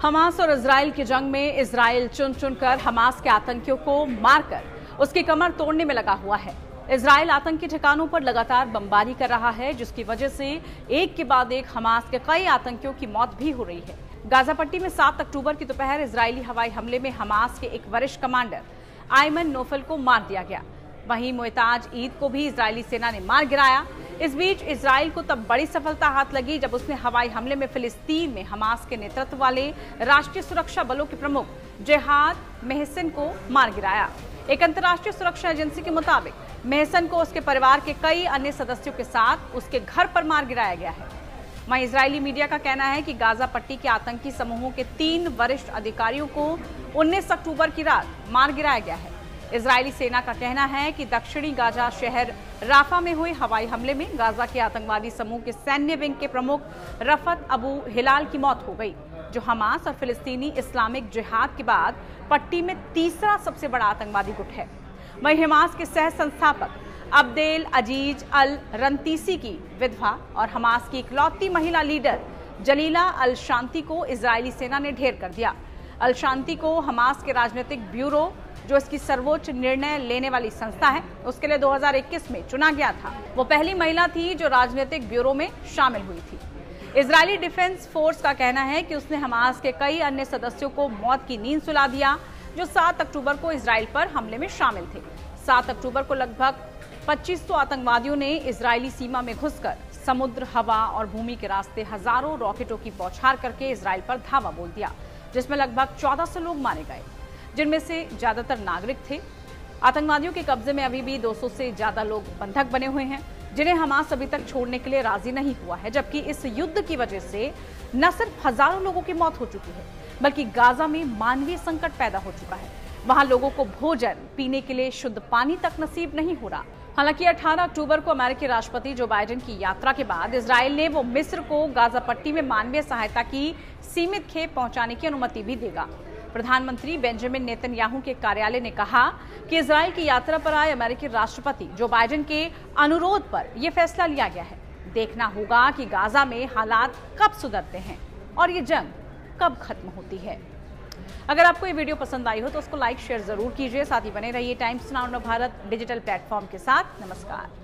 Hamas और Israel की जंग में इजराइल चुन चुनकर हमास के आतंकियों को मारकर उसकी कमर तोड़ने में लगा हुआ है। इजराइल आतंकी ठिकानों पर लगातार बमबारी कर रहा है, जिसकी वजह से एक के बाद एक हमास के कई आतंकियों की मौत भी हो रही है। गाजा पट्टी में 7 अक्टूबर की दोपहर इजरायली हवाई हमले में हमास के एक वरिष्ठ कमांडर आयमन नोफल को मार दिया गया। वहीं मोहताज ईद को भी इजरायली सेना ने मार गिराया। इस बीच इजराइल को तब बड़ी सफलता हाथ लगी जब उसने हवाई हमले में फिलिस्तीन में हमास के नेतृत्व वाले राष्ट्रीय सुरक्षा बलों के प्रमुख जिहाद मेहसन को मार गिराया। एक अंतर्राष्ट्रीय सुरक्षा एजेंसी के मुताबिक मेहसन को उसके परिवार के कई अन्य सदस्यों के साथ उसके घर पर मार गिराया गया है। वहीं इजरायली मीडिया का कहना है कि गाजा पट्टी के आतंकी समूहों के 3 वरिष्ठ अधिकारियों को 19 अक्टूबर की रात मार गिराया गया है। इजरायली सेना का कहना है कि दक्षिणी गाजा शहर राफा में हुए हवाई हमले में गाजा के आतंकवादी समूह के सैन्य विंग के प्रमुख रफत अबू हिलाल की मौत हो गई, जो हमास और फिलिस्तीनी इस्लामिक जिहाद के बाद पट्टी में तीसरा सबसे बड़ा आतंकवादी गुट है। वहीं हमास के सह संस्थापक अब्देल अजीज अल रंतीसी की विधवा और हमास की इकलौती महिला लीडर जलीला अल शांति को इजरायली सेना ने ढेर कर दिया। अल शांति को हमास के राजनीतिक ब्यूरो, जो इसकी सर्वोच्च निर्णय लेने वाली संस्था है, उसके लिए 2021 में चुना गया था। वो पहली महिला थी जो राजनीतिक ब्यूरो में शामिल हुई थी। इजरायली डिफेंस फोर्स का कहना है कि उसने हमास के कई अन्य सदस्यों को मौत की नींद सुला दिया, जो 7 अक्टूबर को इजराइल पर हमले में शामिल थे। 7 अक्टूबर को लगभग 2500 आतंकवादियों ने इजरायली सीमा में घुसकर समुद्र, हवा और भूमि के रास्ते हजारों रॉकेटों की बौछार करके इजराइल पर धावा बोल दिया, जिसमें लगभग 1400 लोग मारे गए, जिनमें से ज्यादातर नागरिक थे। आतंकवादियों के कब्जे में अभी भी 200 से ज्यादा लोग बंधक बने हुए हैं, जिन्हें हमास अभी तक छोड़ने के लिए राजी नहीं हुआ है। जबकि इस युद्ध की वजह से न सिर्फ हजारों लोगों की मौत हो चुकी है, बल्कि गाजा में मानवीय संकट पैदा हो चुका है। वहां लोगों को भोजन, पीने के लिए शुद्ध पानी तक नसीब नहीं हो रहा। हालांकि 18 अक्टूबर को अमेरिकी राष्ट्रपति जो बाइडेन की यात्रा के बाद इजराइल ने वो मिस्र को गाजा पट्टी में मानवीय सहायता की सीमित खेप पहुंचाने की अनुमति भी देगा। प्रधानमंत्री बेंजामिन नेतन्याहू के कार्यालय ने कहा कि इजराइल की यात्रा पर आए अमेरिकी राष्ट्रपति जो बाइडेन के अनुरोध पर यह फैसला लिया गया है। देखना होगा कि गाजा में हालात कब सुधरते हैं और ये जंग कब खत्म होती है। अगर आपको ये वीडियो पसंद आई हो तो उसको लाइक शेयर जरूर कीजिए। साथ ही बने रहिए times now Bharat digital platform के साथ। नमस्कार।